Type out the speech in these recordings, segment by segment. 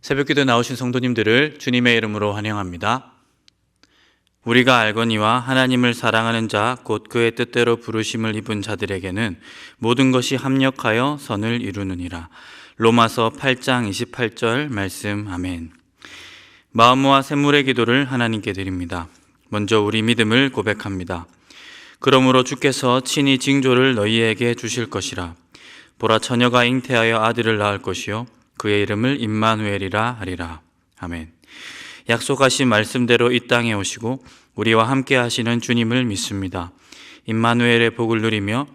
새벽기도 나오신 성도님들을 주님의 이름으로 환영합니다. 우리가 알거니와 하나님을 사랑하는 자 곧 그의 뜻대로 부르심을 입은 자들에게는 모든 것이 합력하여 선을 이루느니라. 로마서 8장 28절 말씀. 아멘. 마음모아 샘물의 기도를 하나님께 드립니다. 먼저 우리 믿음을 고백합니다. 그러므로 주께서 친히 징조를 너희에게 주실 것이라. 보라, 처녀가 잉태하여 아들을 낳을 것이요 그의 이름을 임마누엘이라 하리라. 아멘. 약속하신 말씀대로 이 땅에 오시고 우리와 함께 하시는 주님을 믿습니다. 임마누엘의 복을 누리며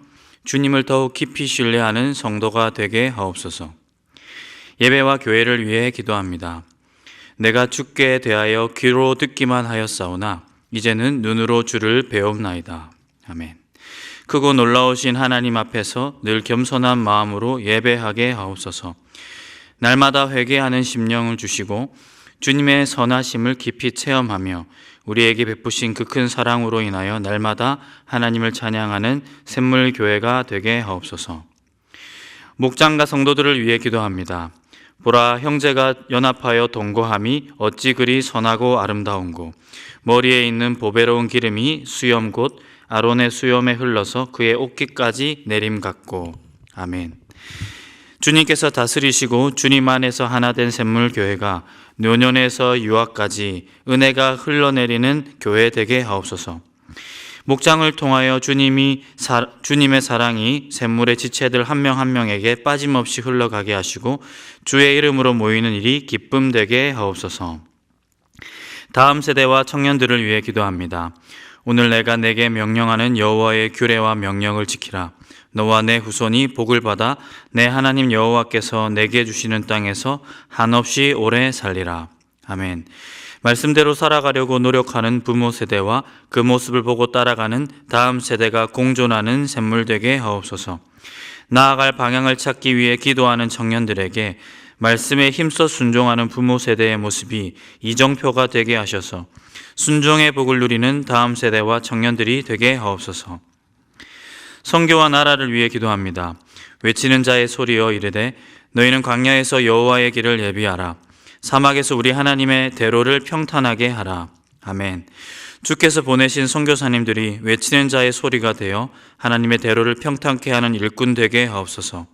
주님을 더욱 깊이 신뢰하는 성도가 되게 하옵소서. 예배와 교회를 위해 기도합니다. 내가 주께 대하여 귀로 듣기만 하였사오나 이제는 눈으로 주를 배웁나이다. 아멘. 크고 놀라우신 하나님 앞에서 늘 겸손한 마음으로 예배하게 하옵소서. 날마다 회개하는 심령을 주시고 주님의 선하심을 깊이 체험하며 우리에게 베푸신 그 큰 사랑으로 인하여 날마다 하나님을 찬양하는 샘물교회가 되게 하옵소서. 목장과 성도들을 위해 기도합니다. 보라, 형제가 연합하여 동거함이 어찌 그리 선하고 아름다운고 머리에 있는 보배로운 기름이 수염 곧 아론의 수염에 흘러서 그의 옷깃까지 내림 같고. 아멘. 주님께서 다스리시고 주님 안에서 하나 된 샘물교회가 노년에서 유아까지 은혜가 흘러내리는 교회 되게 하옵소서. 목장을 통하여 주님의 사랑이 샘물의 지체들 한 명 한 명에게 빠짐없이 흘러가게 하시고 주의 이름으로 모이는 일이 기쁨 되게 하옵소서. 다음 세대와 청년들을 위해 기도합니다. 오늘 내가 내게 명령하는 여호와의 규례와 명령을 지키라. 너와 내 후손이 복을 받아 내 하나님 여호와께서 내게 주시는 땅에서 한없이 오래 살리라. 아멘. 말씀대로 살아가려고 노력하는 부모 세대와 그 모습을 보고 따라가는 다음 세대가 공존하는 샘물되게 하옵소서. 나아갈 방향을 찾기 위해 기도하는 청년들에게 말씀에 힘써 순종하는 부모 세대의 모습이 이정표가 되게 하셔서 순종의 복을 누리는 다음 세대와 청년들이 되게 하옵소서. 선교와 나라를 위해 기도합니다. 외치는 자의 소리여 이르되 너희는 광야에서 여호와의 길을 예비하라. 사막에서 우리 하나님의 대로를 평탄하게 하라. 아멘. 주께서 보내신 선교사님들이 외치는 자의 소리가 되어 하나님의 대로를 평탄케 하는 일꾼 되게 하옵소서.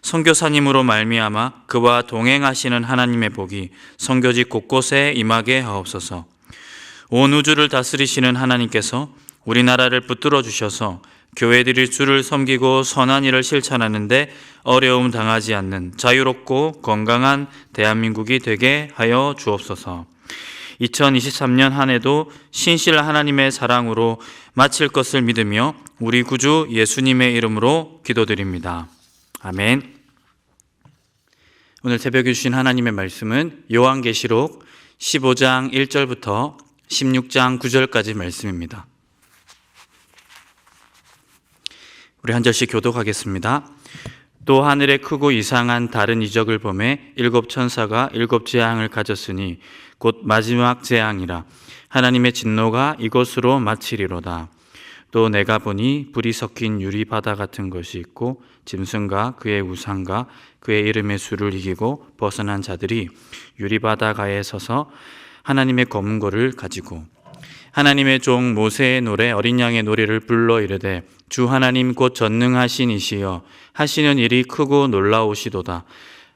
선교사님으로 말미암아 그와 동행하시는 하나님의 복이 선교지 곳곳에 임하게 하옵소서. 온 우주를 다스리시는 하나님께서 우리나라를 붙들어 주셔서 교회들이 주를 섬기고 선한 일을 실천하는데 어려움 당하지 않는 자유롭고 건강한 대한민국이 되게 하여 주옵소서. 2023년 한 해도 신실 하나님의 사랑으로 마칠 것을 믿으며 우리 구주 예수님의 이름으로 기도드립니다. 아멘. 오늘 새벽에 주신 하나님의 말씀은 요한계시록 15장 1절부터 16장 9절까지 말씀입니다. 우리 한 절씩 교독하겠습니다. 또 하늘에 크고 이상한 다른 이적을 보매 일곱 천사가 일곱 재앙을 가졌으니 곧 마지막 재앙이라. 하나님의 진노가 이곳으로 마치리로다. 또 내가 보니 불이 섞인 유리바다 같은 것이 있고 짐승과 그의 우상과 그의 이름의 수를 이기고 벗어난 자들이 유리바다 가에 서서 하나님의 검은고를 가지고 하나님의 종 모세의 노래 어린 양의 노래를 불러 이르되 주 하나님 곧 전능하신 이시여 하시는 일이 크고 놀라우시도다.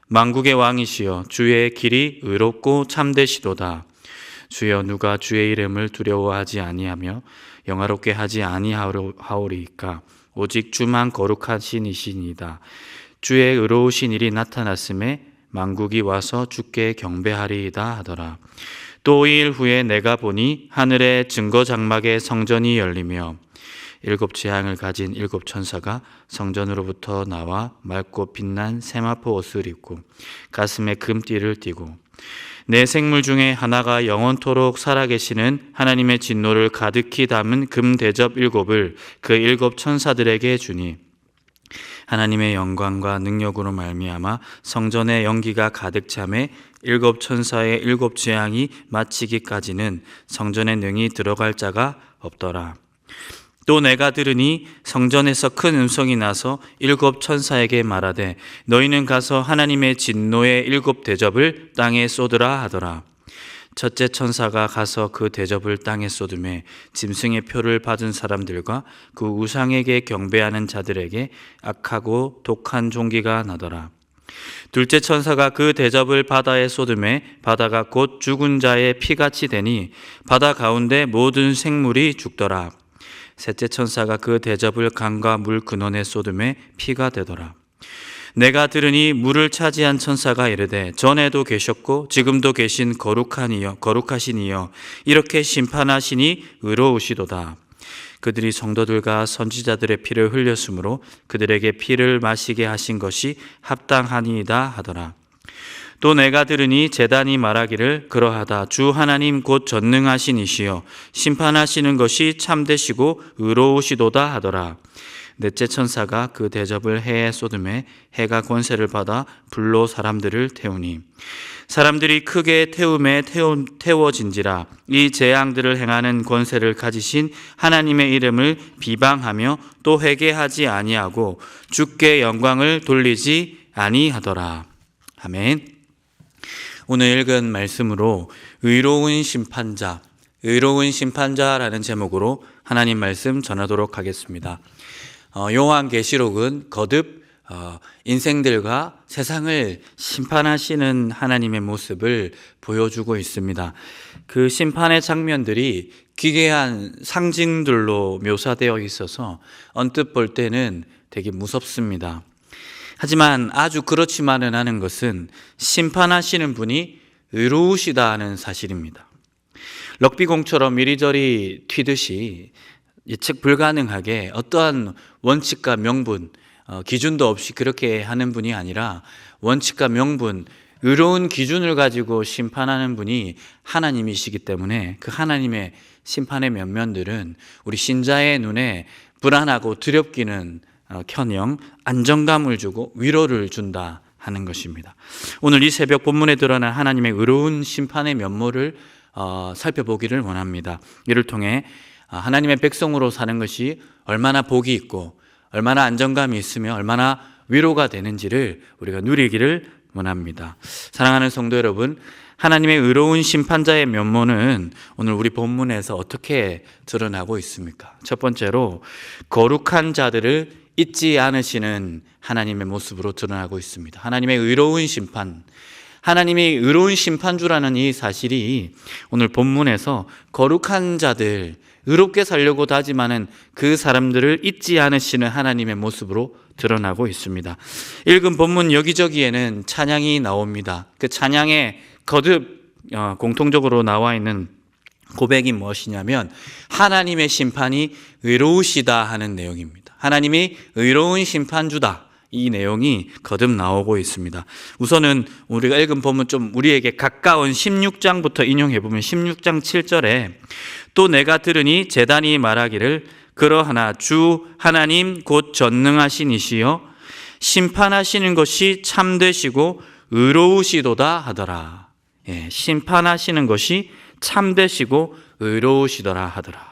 만국의 왕이시여 주의 길이 의롭고 참되시도다. 주여 누가 주의 이름을 두려워하지 아니하며 영화롭게 하지 아니하오리이까. 오직 주만 거룩하신 이시니이다. 주의 의로우신 일이 나타났음에 만국이 와서 주께 경배하리이다 하더라. 또 2일 후에 내가 보니 하늘의 증거 장막의 성전이 열리며 일곱 재앙을 가진 일곱 천사가 성전으로부터 나와 맑고 빛난 세마포 옷을 입고 가슴에 금띠를 띠고 네 생물 중에 하나가 영원토록 살아계시는 하나님의 진노를 가득히 담은 금 대접 일곱을 그 일곱 천사들에게 주니 하나님의 영광과 능력으로 말미암아 성전의 연기가 가득 차매 일곱 천사의 일곱 재앙이 마치기까지는 성전에 능히 들어갈 자가 없더라. 또 내가 들으니 성전에서 큰 음성이 나서 7 천사에게 말하되 너희는 가서 하나님의 진노의 7 대접을 땅에 쏟으라 하더라. 첫째 천사가 가서 그 대접을 땅에 쏟음에 짐승의 표를 받은 사람들과 그 우상에게 경배하는 자들에게 악하고 독한 종기가 나더라. 둘째 천사가 그 대접을 바다에 쏟음에 바다가 곧 죽은 자의 피같이 되니 바다 가운데 모든 생물이 죽더라. 셋째 천사가 그 대접을 강과 물 근원에 쏟음에 피가 되더라. 내가 들으니 물을 차지한 천사가 이르되 전에도 계셨고 지금도 계신 거룩하신 이여 이렇게 심판하시니 의로우시도다. 그들이 성도들과 선지자들의 피를 흘렸으므로 그들에게 피를 마시게 하신 것이 합당하니이다 하더라. 또 내가 들으니 제단이 말하기를 그러하다. 주 하나님 곧 전능하신 이시여 심판하시는 것이 참되시고 의로우시도다 하더라. 넷째 천사가 그 대접을 해에 쏟음에 해가 권세를 받아 불로 사람들을 태우니 사람들이 크게 태움에 태워진지라. 이 재앙들을 행하는 권세를 가지신 하나님의 이름을 비방하며 또 회개하지 아니하고 주께 영광을 돌리지 아니하더라. 아멘. 오늘 읽은 말씀으로 의로운 심판자라는 제목으로 하나님 말씀 전하도록 하겠습니다. 요한계시록은 거듭 인생들과 세상을 심판하시는 하나님의 모습을 보여주고 있습니다. 그 심판의 장면들이 기괴한 상징들로 묘사되어 있어서 언뜻 볼 때는 되게 무섭습니다. 하지만 아주 그렇지만은 않은 것은 심판하시는 분이 의로우시다 하는 사실입니다. 럭비공처럼 이리저리 튀듯이 예측 불가능하게 어떠한 원칙과 명분, 기준도 없이 그렇게 하는 분이 아니라 원칙과 명분, 의로운 기준을 가지고 심판하는 분이 하나님이시기 때문에 그 하나님의 심판의 면면들은 우리 신자의 눈에 불안하고 두렵기는 켜녕 안정감을 주고 위로를 준다 하는 것입니다. 오늘 이 새벽 본문에 드러난 하나님의 의로운 심판의 면모를 살펴보기를 원합니다. 이를 통해 하나님의 백성으로 사는 것이 얼마나 복이 있고 얼마나 안정감이 있으며 얼마나 위로가 되는지를 우리가 누리기를 원합니다. 사랑하는 성도 여러분, 하나님의 의로운 심판자의 면모는 오늘 우리 본문에서 어떻게 드러나고 있습니까? 첫 번째로 거룩한 자들을 잊지 않으시는 하나님의 모습으로 드러나고 있습니다. 하나님의 의로운 심판, 하나님이 의로운 심판주라는 이 사실이 오늘 본문에서 거룩한 자들, 의롭게 살려고 다짐하는 그 사람들을 잊지 않으시는 하나님의 모습으로 드러나고 있습니다. 읽은 본문 여기저기에는 찬양이 나옵니다. 그 찬양에 거듭 공통적으로 나와 있는 고백이 무엇이냐면 하나님의 심판이 의로우시다 하는 내용입니다. 하나님이 의로운 심판주다, 이 내용이 거듭 나오고 있습니다. 우선은 우리가 읽은 본문 좀 우리에게 가까운 16장부터 인용해 보면 16장 7절에 또 내가 들으니 제단이 말하기를 그러하나 주 하나님 곧 전능하신 이시여 심판하시는 것이 참되시고 의로우시도다 하더라. 심판하시는 것이 참되시고 의로우시더라 하더라.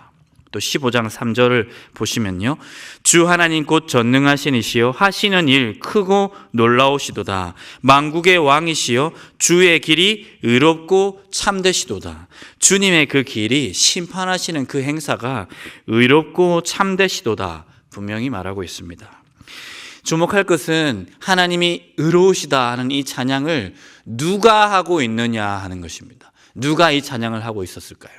또 15장 3절을 보시면요, 주 하나님 곧 전능하신 이시여 하시는 일 크고 놀라우시도다. 만국의 왕이시여 주의 길이 의롭고 참되시도다. 주님의 그 길이, 심판하시는 그 행사가 의롭고 참되시도다 분명히 말하고 있습니다. 주목할 것은 하나님이 의로우시다 하는 이 찬양을 누가 하고 있느냐 하는 것입니다. 누가 이 찬양을 하고 있었을까요?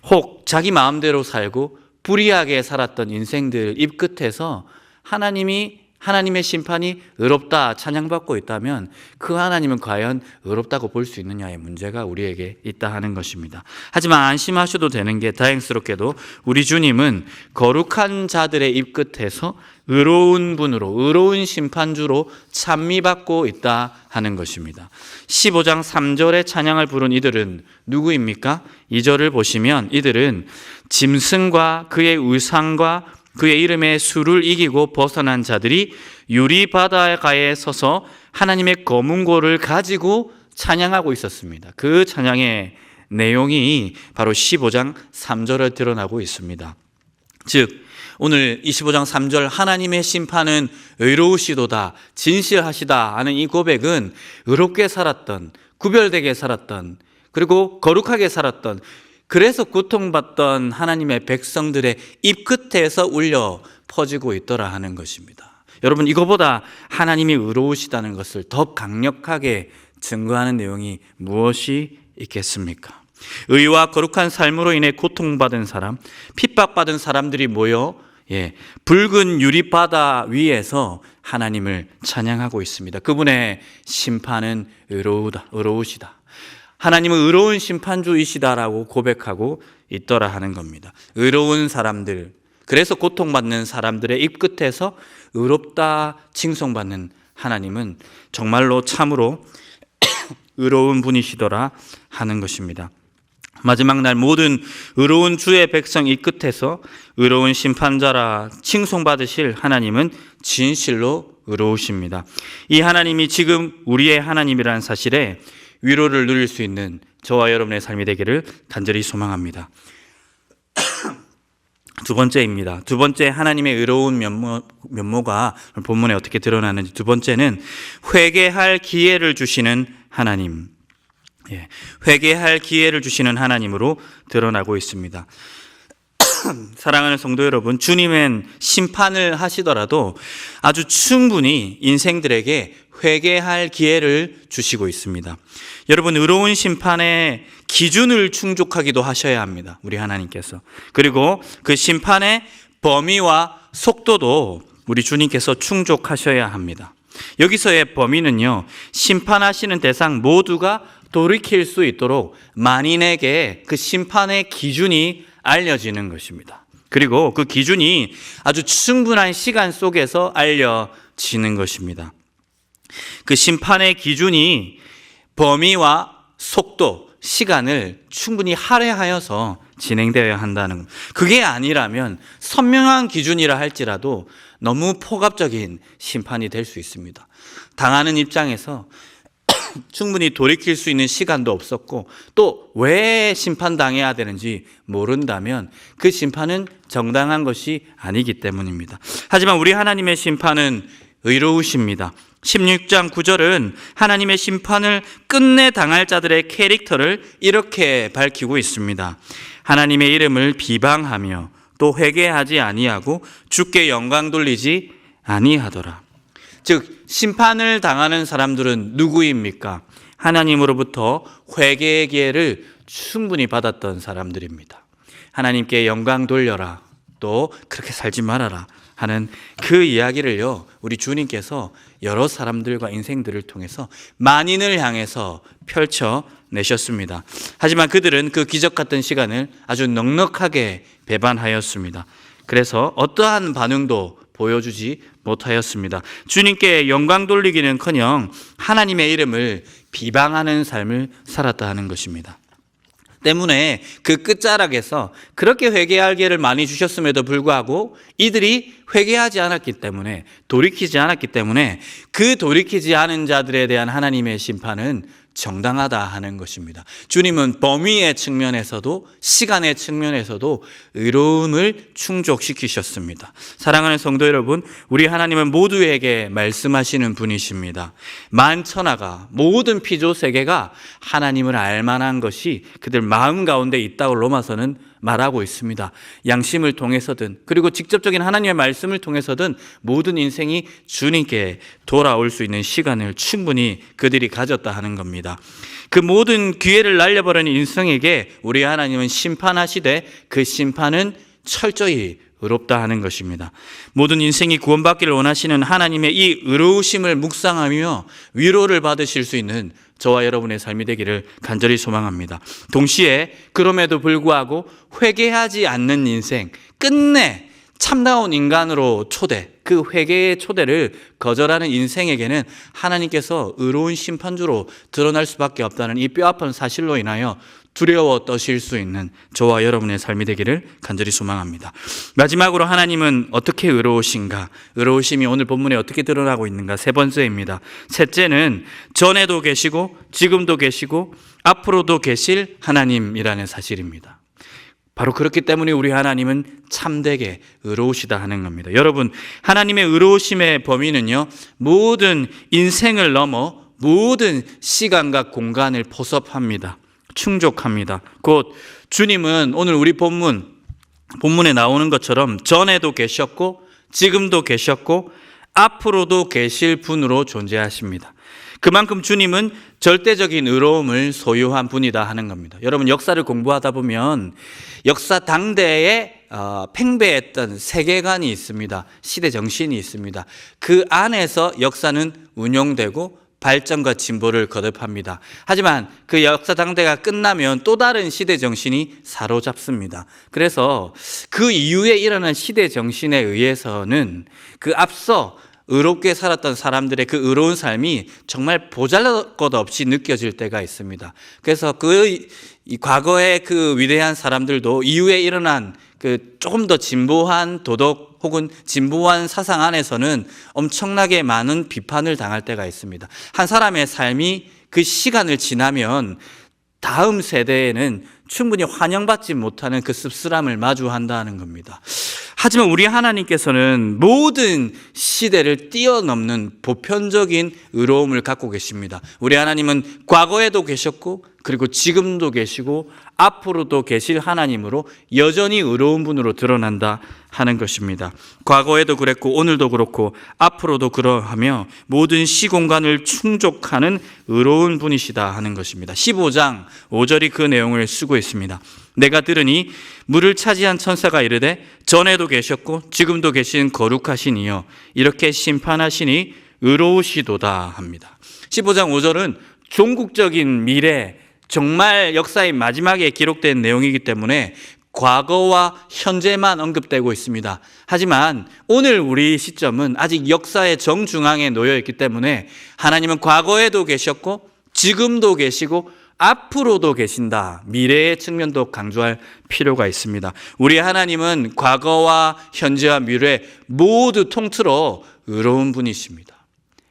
혹 자기 마음대로 살고 불의하게 살았던 인생들 입 끝에서 하나님의 심판이 의롭다 찬양받고 있다면 그 하나님은 과연 의롭다고 볼 수 있느냐의 문제가 우리에게 있다 하는 것입니다. 하지만 안심하셔도 되는 게 다행스럽게도 우리 주님은 거룩한 자들의 입 끝에서 의로운 분으로, 의로운 심판주로 찬미받고 있다 하는 것입니다. 15장 3절의 찬양을 부른 이들은 누구입니까? 2절을 보시면 이들은 짐승과 그의 우상과 그의 이름의 수를 이기고 벗어난 자들이 유리 바닷가에 서서 하나님의 검은고를 가지고 찬양하고 있었습니다. 그 찬양의 내용이 바로 15장 3절에 드러나고 있습니다. 즉 오늘 25장 3절 하나님의 심판은 의로우시도다, 진실하시다 하는 이 고백은 의롭게 살았던, 구별되게 살았던, 그리고 거룩하게 살았던, 그래서 고통받던 하나님의 백성들의 입끝에서 울려 퍼지고 있더라 하는 것입니다. 여러분, 이거보다 하나님이 의로우시다는 것을 더 강력하게 증거하는 내용이 무엇이 있겠습니까? 의와 거룩한 삶으로 인해 고통받은 사람, 핍박받은 사람들이 모여 붉은 유리바다 위에서 하나님을 찬양하고 있습니다. 그분의 심판은 의로우시다. 하나님은 의로운 심판주이시다라고 고백하고 있더라 하는 겁니다. 의로운 사람들, 그래서 고통받는 사람들의 입끝에서 의롭다 칭송받는 하나님은 정말로 참으로 의로운 분이시더라 하는 것입니다. 마지막 날 모든 의로운 주의 백성 입끝에서 의로운 심판자라 칭송받으실 하나님은 진실로 의로우십니다. 이 하나님이 지금 우리의 하나님이라는 사실에 위로를 누릴 수 있는 저와 여러분의 삶이 되기를 간절히 소망합니다. 두 번째입니다. 두 번째 하나님의 의로운 면모가 본문에 어떻게 드러나는지, 두 번째는 회개할 기회를 주시는 하나님, 회개할 기회를 주시는 하나님으로 드러나고 있습니다. 사랑하는 성도 여러분, 주님은 심판을 하시더라도 아주 충분히 인생들에게 회개할 기회를 주시고 있습니다. 여러분, 의로운 심판의 기준을 충족하기도 하셔야 합니다. 우리 하나님께서. 그리고 그 심판의 범위와 속도도 우리 주님께서 충족하셔야 합니다. 여기서의 범위는요, 심판하시는 대상 모두가 돌이킬 수 있도록 만인에게 그 심판의 기준이 알려지는 것입니다. 그리고 그 기준이 아주 충분한 시간 속에서 알려지는 것입니다. 그 심판의 기준이 범위와 속도, 시간을 충분히 할애하여서 진행되어야 한다는 것. 그게 아니라면 선명한 기준이라 할지라도 너무 폭압적인 심판이 될 수 있습니다. 당하는 입장에서 충분히 돌이킬 수 있는 시간도 없었고, 또 왜 심판당해야 되는지 모른다면 그 심판은 정당한 것이 아니기 때문입니다. 하지만 우리 하나님의 심판은 의로우십니다. 16장 9절은 하나님의 심판을 끝내 당할 자들의 캐릭터를 이렇게 밝히고 있습니다. 하나님의 이름을 비방하며 또 회개하지 아니하고 주께 영광 돌리지 아니하더라. 즉, 심판을 당하는 사람들은 누구입니까? 하나님으로부터 회개의 기회를 충분히 받았던 사람들입니다. 하나님께 영광 돌려라, 또 그렇게 살지 말아라 하는 그 이야기를요, 우리 주님께서 여러 사람들과 인생들을 통해서 만인을 향해서 펼쳐내셨습니다. 하지만 그들은 그 기적 같은 시간을 아주 넉넉하게 배반하였습니다. 그래서 어떠한 반응도 보여주지 못하였습니다. 주님께 영광 돌리기는커녕 하나님의 이름을 비방하는 삶을 살았다 하는 것입니다. 때문에 그 끝자락에서 그렇게 회개할 기회를 많이 주셨음에도 불구하고 이들이 회개하지 않았기 때문에, 돌이키지 않았기 때문에 그 돌이키지 않은 자들에 대한 하나님의 심판은 정당하다 하는 것입니다. 주님은 범위의 측면에서도 시간의 측면에서도 의로움을 충족시키셨습니다. 사랑하는 성도 여러분, 우리 하나님은 모두에게 말씀하시는 분이십니다. 만천하가, 모든 피조 세계가 하나님을 알만한 것이 그들 마음 가운데 있다고 로마서는 말하고 있습니다. 양심을 통해서든, 그리고 직접적인 하나님의 말씀을 통해서든 모든 인생이 주님께 돌아올 수 있는 시간을 충분히 그들이 가졌다 하는 겁니다. 그 모든 기회를 날려버리는 인생에게 우리 하나님은 심판하시되 그 심판은 철저히 의롭다 하는 것입니다. 모든 인생이 구원받기를 원하시는 하나님의 이 의로우심을 묵상하며 위로를 받으실 수 있는 저와 여러분의 삶이 되기를 간절히 소망합니다. 동시에 그럼에도 불구하고 회개하지 않는 인생, 끝내 참다운 인간으로 그 회개의 초대를 거절하는 인생에게는 하나님께서 의로운 심판주로 드러날 수밖에 없다는 이 뼈아픈 사실로 인하여 두려워 떠실 수 있는 저와 여러분의 삶이 되기를 간절히 소망합니다. 마지막으로 하나님은 어떻게 의로우신가? 의로우심이 오늘 본문에 어떻게 드러나고 있는가? 세 번째입니다. 셋째는 전에도 계시고 지금도 계시고 앞으로도 계실 하나님이라는 사실입니다. 바로 그렇기 때문에 우리 하나님은 참되게 의로우시다 하는 겁니다. 여러분, 하나님의 의로우심의 범위는요, 모든 인생을 넘어 모든 시간과 공간을 포섭합니다. 충족합니다. 곧 주님은 오늘 우리 본문에 나오는 것처럼 전에도 계셨고 지금도 계셨고 앞으로도 계실 분으로 존재하십니다. 그만큼 주님은 절대적인 의로움을 소유한 분이다 하는 겁니다. 여러분, 역사를 공부하다 보면 역사 당대에 팽배했던 세계관이 있습니다. 시대 정신이 있습니다. 그 안에서 역사는 운용되고 발전과 진보를 거듭합니다. 하지만 그 역사 당대가 끝나면 또 다른 시대 정신이 사로잡습니다. 그래서 그 이후에 일어난 시대 정신에 의해서는 그 앞서 의롭게 살았던 사람들의 그 의로운 삶이 정말 보잘것없이 느껴질 때가 있습니다. 그래서 이 과거의 그 위대한 사람들도 이후에 일어난 그 조금 더 진보한 도덕 혹은 진보한 사상 안에서는 엄청나게 많은 비판을 당할 때가 있습니다. 한 사람의 삶이 그 시간을 지나면 다음 세대에는 충분히 환영받지 못하는 그 씁쓸함을 마주한다는 겁니다. 하지만 우리 하나님께서는 모든 시대를 뛰어넘는 보편적인 의로움을 갖고 계십니다. 우리 하나님은 과거에도 계셨고 그리고 지금도 계시고 앞으로도 계실 하나님으로 여전히 의로운 분으로 드러난다 하는 것입니다. 과거에도 그랬고 오늘도 그렇고 앞으로도 그러하며 모든 시공간을 충족하는 의로운 분이시다 하는 것입니다. 15장 5절이 그 내용을 쓰고 있습니다. 내가 들으니 물을 차지한 천사가 이르되 전에도 계셨고 지금도 계신 거룩하신 이여 이렇게 심판하시니 의로우시도다 합니다. 15장 5절은 종국적인 미래, 정말 역사의 마지막에 기록된 내용이기 때문에 과거와 현재만 언급되고 있습니다. 하지만 오늘 우리 시점은 아직 역사의 정중앙에 놓여 있기 때문에 하나님은 과거에도 계셨고 지금도 계시고 앞으로도 계신다. 미래의 측면도 강조할 필요가 있습니다. 우리 하나님은 과거와 현재와 미래 모두 통틀어 의로운 분이십니다.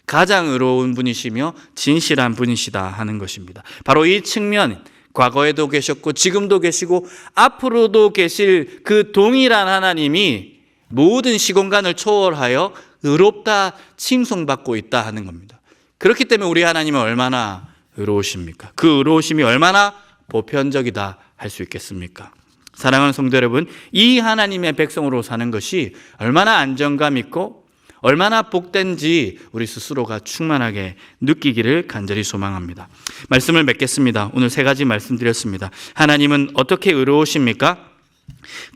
가장 의로운 분이시며 진실한 분이시다 하는 것입니다. 바로 이 측면, 과거에도 계셨고 지금도 계시고 앞으로도 계실 그 동일한 하나님이 모든 시공간을 초월하여 의롭다 칭송받고 있다 하는 겁니다. 그렇기 때문에 우리 하나님은 얼마나 의로우십니까? 그 의로우심이 얼마나 보편적이다 할 수 있겠습니까? 사랑하는 성도 여러분, 이 하나님의 백성으로 사는 것이 얼마나 안정감 있고 얼마나 복된지 우리 스스로가 충만하게 느끼기를 간절히 소망합니다. 말씀을 맺겠습니다. 오늘 3가지 말씀드렸습니다. 하나님은 어떻게 의로우십니까?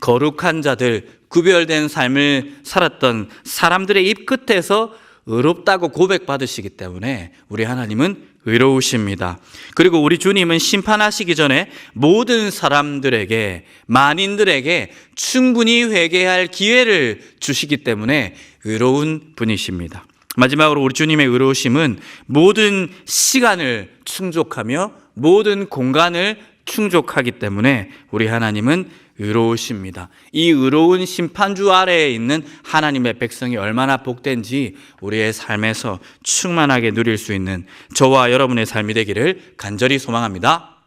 거룩한 자들, 구별된 삶을 살았던 사람들의 입 끝에서 의롭다고 고백받으시기 때문에 우리 하나님은 의로우십니다. 그리고 우리 주님은 심판하시기 전에 모든 사람들에게, 만인들에게 충분히 회개할 기회를 주시기 때문에 의로운 분이십니다. 마지막으로 우리 주님의 의로우심은 모든 시간을 충족하며 모든 공간을 충족하기 때문에 우리 하나님은 의로우십니다. 이 의로운 심판주 아래에 있는 하나님의 백성이 얼마나 복된지 우리의 삶에서 충만하게 누릴 수 있는 저와 여러분의 삶이 되기를 간절히 소망합니다.